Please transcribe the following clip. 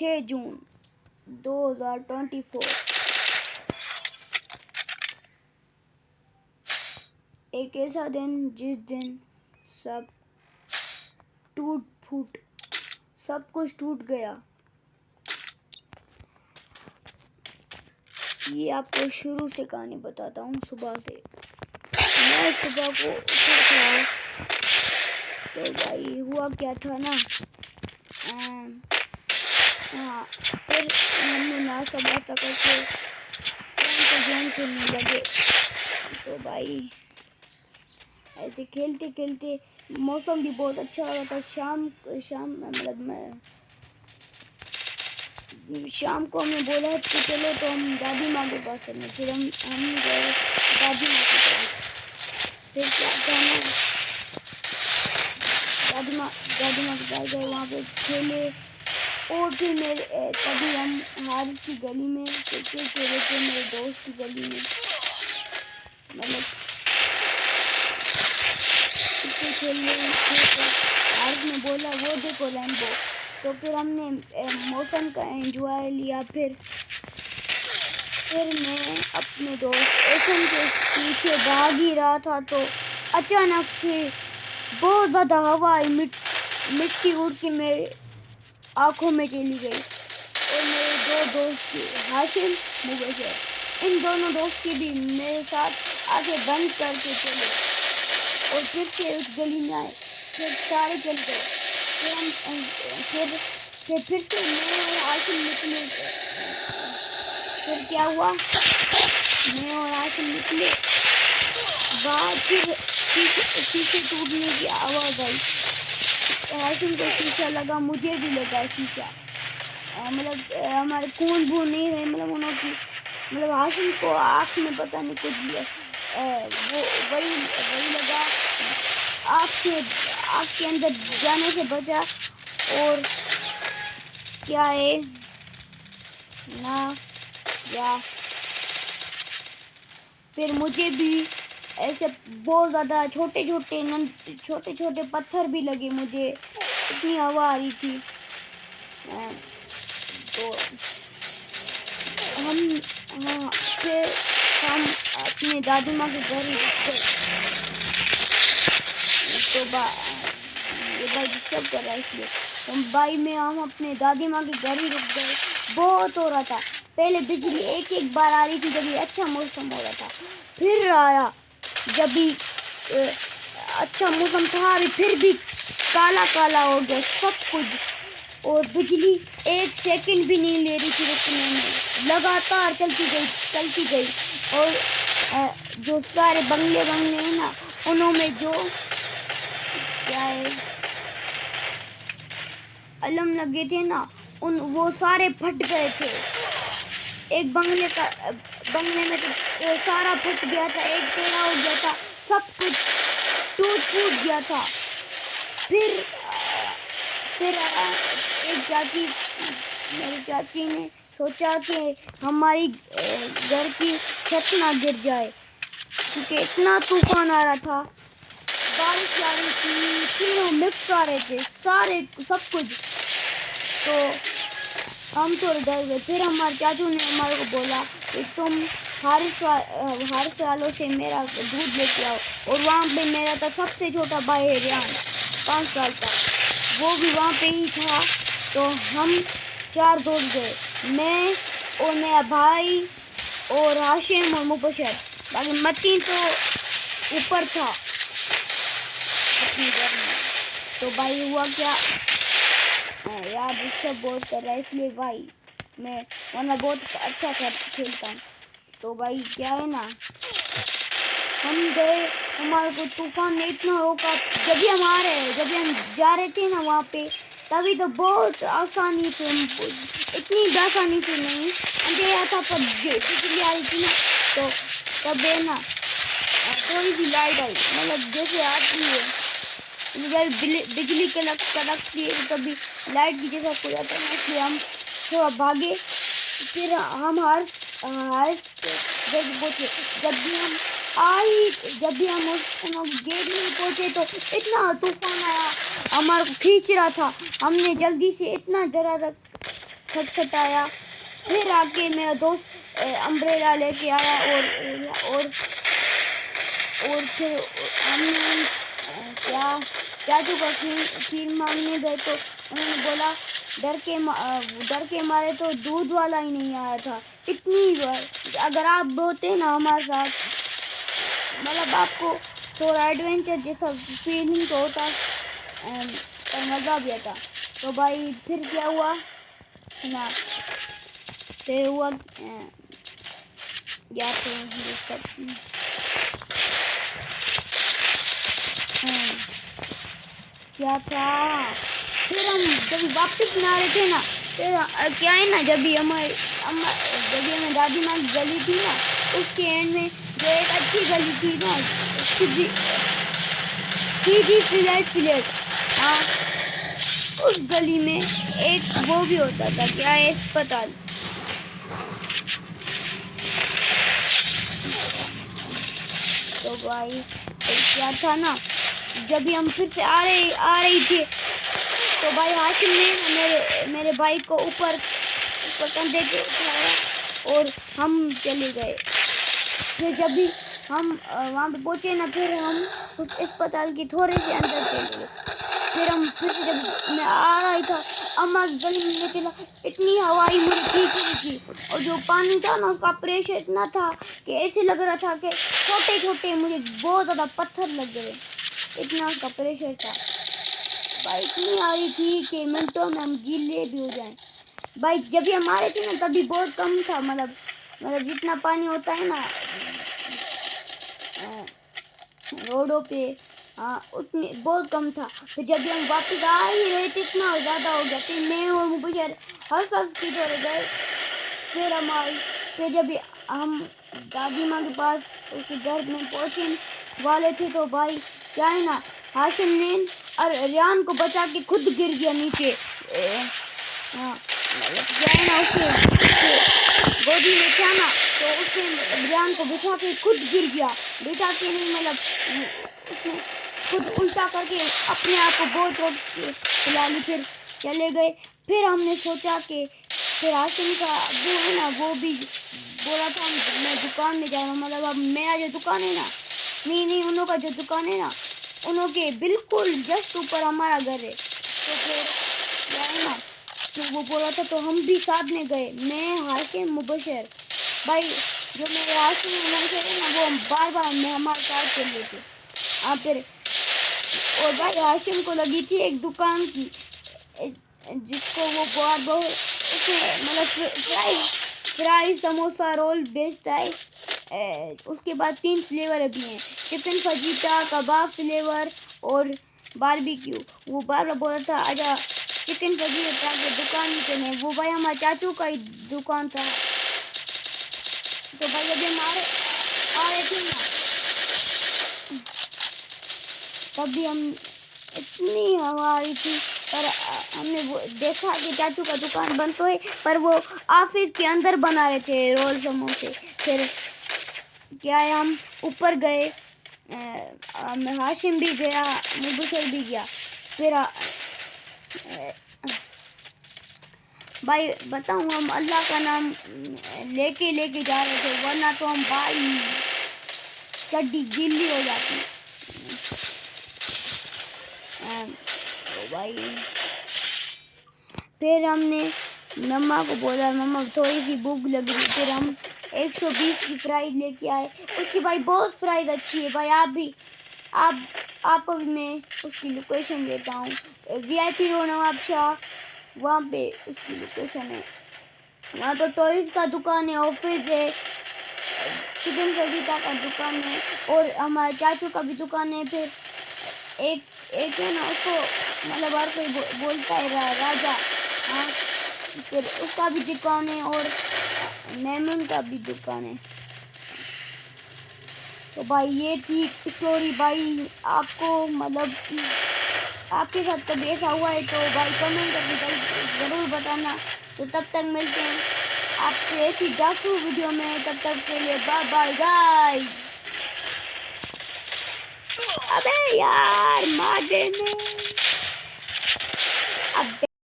6 जून 2024। एक ऐसा दिन जिस दिन सब टूट फूट, सब कुछ टूट गया। ये आपको शुरू से कहानी बताता हूँ। सुबह से मैं सुबह को उठा था, तो भाई हुआ क्या था ना, हाँ, फिर हमने नाश्ता वास्ता करके फोन पर गेम खेलने लगे। तो भाई ऐसे खेलते खेलते मौसम भी बहुत अच्छा हो रहा था। शाम मतलब मैं शाम को हमने बोला कि चलो तो हम दादी माँ के पास चलें। फिर हम गए दादी माँ के पास। फिर क्या था ना, दादी माँ के पास गए, वहाँ पे खेले। और फिर तभी हम हारिस की गली में क्रिकेट खेले थे, मेरे दोस्त की गली में। मतलब क्रिकेट खेल रहे थे तो हारिस ने बोला वो देखो रेनबो। तो फिर हमने मौसम का एंजॉय लिया। फिर मैं अपने दोस्त एसन के पीछे भाग ही रहा था, तो अचानक से बहुत ज़्यादा हवा आई, मिट्टी उड़ के मेरे आँखों में चली गई। और मेरे दो दोस्त थे, हाशिम मुबशर, इन दोनों दोस्त की भी मेरे साथ आंखें बंद करके चले और फिर से उस गली में आए। फिर सारे चल गए। फिर से मैं और हाशिम निकले। फिर क्या हुआ, मैं और हाशिम निकले बाहर। फिर शीशे टूटने की आवाज़ आई। हाशिम को शीशा लगा, मुझे भी लगा शीशा। मतलब हमारे खून बून नहीं रहे, मतलब उन्होंने मतलब हाशिम को आँख में पता नहीं कुछ भी वो वही लगा। आँख के अंदर जाने से बचा। और क्या है ना, या फिर मुझे भी ऐसे बहुत ज़्यादा छोटे छोटे पत्थर भी लगे मुझे, इतनी हवा आ रही थी। तो फिर हम अपने दादी माँ के घर ही रुक गए। तो ये भाई डिस्टर्ब कर रहा है, इसलिए तो भाई में हम अपने दादी माँ के घर ही रुक गए। बहुत हो रहा था, पहले बिजली एक बार आ रही थी जब ये अच्छा मौसम हो रहा था। फिर आया जब भी अच्छा मौसम था, फिर भी काला काला हो गया सब कुछ। और बिजली एक सेकंड भी नहीं ले रही थी रुकने में, लगातार चलती गई। और जो सारे बंगले हैं ना, उनमें जो क्या है अलम लगे थे ना, वो सारे फट गए थे। एक बंगले में तो सारा फट गया था, एक टेढ़ा हो गया था, सब कुछ टूट गया था। फिर मेरी चाची ने सोचा कि हमारी घर की छत ना गिर जाए, क्योंकि इतना तूफान आ रहा था, बारिश आ रही थी, तीनों मिक्स आ रहे थे, सब कुछ। तो हम थोड़े डर गए। फिर हमारे चाचू ने हमारे को बोला कि तुम हारिस वालों से मेरा दूध लेके आओ। और वहाँ पे मेरा था सबसे छोटा भाई है रियान, 5 साल का, वो भी वहाँ पे ही था। तो हम 4 दोस्त गए, मैं और मेरा भाई और हाशिम और मुबशर। बाकी मतीन तो ऊपर था अपने घर में। तो भाई हुआ क्या यार, डिस्टर्ब बहुत कर रहा है, इसलिए भाई मैं वरना बहुत अच्छा खेलता हूँ। तो भाई क्या है ना, हम गए, हमारे को तूफान ने इतना रोका। जब भी हम जा रहे थे ना वहाँ पे, तभी तो बहुत आसानी से, इतनी आसानी से नहीं, अंधेरा था पर बिजली आ रही थी ना, तो तब है ना थोड़ी सी लाइट आई, मतलब जैसे आती है बिजली कड़कती है, कभी लाइट की जैसा हो जाता है, इसलिए हम थोड़ा भागे। फिर हम हर जगह पहुँचे। जब भी हम उस गेट में पहुँचे तो इतना तूफान आया, हमारे को खींच रहा था। हमने जल्दी से इतना डरा था खटखटाया। फिर आके मेरा दोस्त अम्ब्रेला लेके आया और फिर हमने क्या चाचू का खीर मांगने गए तो उन्होंने बोला डर के मारे तो दूध वाला ही नहीं आया था। इतनी अगर आप होते ना हमारे साथ, मतलब आपको थोड़ा एडवेंचर जैसा फीलिंग तो होता और मज़ा भी आता। तो भाई फिर क्या हुआ ना, फिर हुआ या तो क्या था, फिर हम जब वापस में आ रहे थे ना, फिर क्या है ना, जब भी हमें दादी माँ की गली थी ना, उसके एंड में जो एक अच्छी गली थी ना, सीधी फ्लैट, हाँ, उस गली में एक वो भी होता था, क्या है, अस्पताल। तो भाई क्या था ना, जब भी हम फिर से आ रही थी, तो भाई हाशिम ने मेरे भाई को ऊपर कंधे पे उठाया और हम चले गए। फिर जब भी हम वहाँ पे पहुँचे ना, फिर हम उस अस्पताल की थोड़े से अंदर चले गए। फिर हम फिर से जब मैं आ रहा था, अम्मा की गली में निकला, इतनी हवाई मुझे खींच रही थी, और जो पानी था ना, उसका प्रेशर इतना था कि ऐसे लग रहा था कि छोटे छोटे मुझे बहुत ज़्यादा पत्थर लग गए, इतना उसका प्रेशर था भाई। इतनी आ रही थी कि मिनटों में हम गीले भी हो जाएं भाई। जब भी हम आ रहे थे ना, तभी बहुत कम था, मतलब जितना पानी होता है ना रोडों पे, हाँ, उतनी बहुत कम था। फिर जब भी हम वापस आ ही रहे थे, इतना ज़्यादा हो गया। फिर मैं और मुबशर हंस की तरह गए। फिर जब भी हम दादी माँ के पास उसके घर में पहुँचने वाले थे, तो भाई क्या है ना, हाशिम ने और रियान को बचा के खुद गिर गया नीचे। हाँ, क्या है ना, उसके गोदी में था ना, तो उसने रियान को बिठा के खुद गिर गया। बिठा के नहीं, मतलब उसने खुद उल्टा करके अपने आप को बहुत चोट खिला ली। फिर चले गए। फिर हमने सोचा कि फिर हाशिम का अब्बू है ना, वो भी बोला था मैं दुकान में जा रहा हूँ, मतलब अब मेरा जो दुकान है ना, नहीं उन लोगों का जो दुकान है ना, उन के बिल्कुल जस्ट ऊपर हमारा घर है। तो फिर क्या है ना, तो वो बोला था, तो हम भी साथ में गए, मैं, हाशिम, मुबशर भाई। जो मेरे हाशिम मुबशर है ना, वो बार हमारे साथ चले थे। फिर और भाई हाशिम को लगी थी एक दुकान की, जिसको वो बहुत उसमें मतलब फ्राई समोसा रोल बेचता है। उसके बाद 3 फ्लेवर भी हैं, चिकन फजीता, कबाब फ्लेवर और बारबेक्यू। वो बार बोला था आजा चिकन फजीता के दुकान में चले। वो भाई हमारे चाचू का ही दुकान था। तो भाई जब हमारे आ रहे थे ना, तभी हम इतनी हवा आ रही थी, पर हमने वो देखा कि चाचू का दुकान बंद तो है, पर वो ऑफिस के अंदर बना रहे थे रोल समोसे। फिर क्या है, हम ऊपर गए, हाशिम भी गया, मुबशर भी गया। फिर भाई बताऊँ, हम अल्लाह का नाम लेके जा रहे थे, वरना तो हम भाई चड्डी गीली हो जाती। तो भाई फिर हमने मम्मा को बोला, मम्मा थोड़ी सी भूख लग रही। फिर हम 120 की प्राइस लेके आए। उसकी भाई बहुत प्राइस अच्छी है भाई। आपको भी मैं उसकी लोकेशन देता हूँ। VIP रोड नवाब शाह, वहाँ पे उसकी लोकेशन है। वहाँ तो टॉयज का दुकान है, ऑफिस है, चिकन फजीता का दुकान है, और हमारे चाचू का भी दुकान है। फिर एक है ना, उसको मतलब हर कोई बोलता है राजा, हाँ, फिर उसका भी दुकान है, और मेमन का भी दुकान है। तो भाई ये थी स्टोरी भाई। आपको मतलब आपके साथ कभी ऐसा हुआ है तो भाई कमेंट करके ज़रूर बताना। तो तब तक मिलते हैं आपसे ऐसी जासू वीडियो में। तब तक के लिए बाय बाय गाइस। अबे यार मार देने।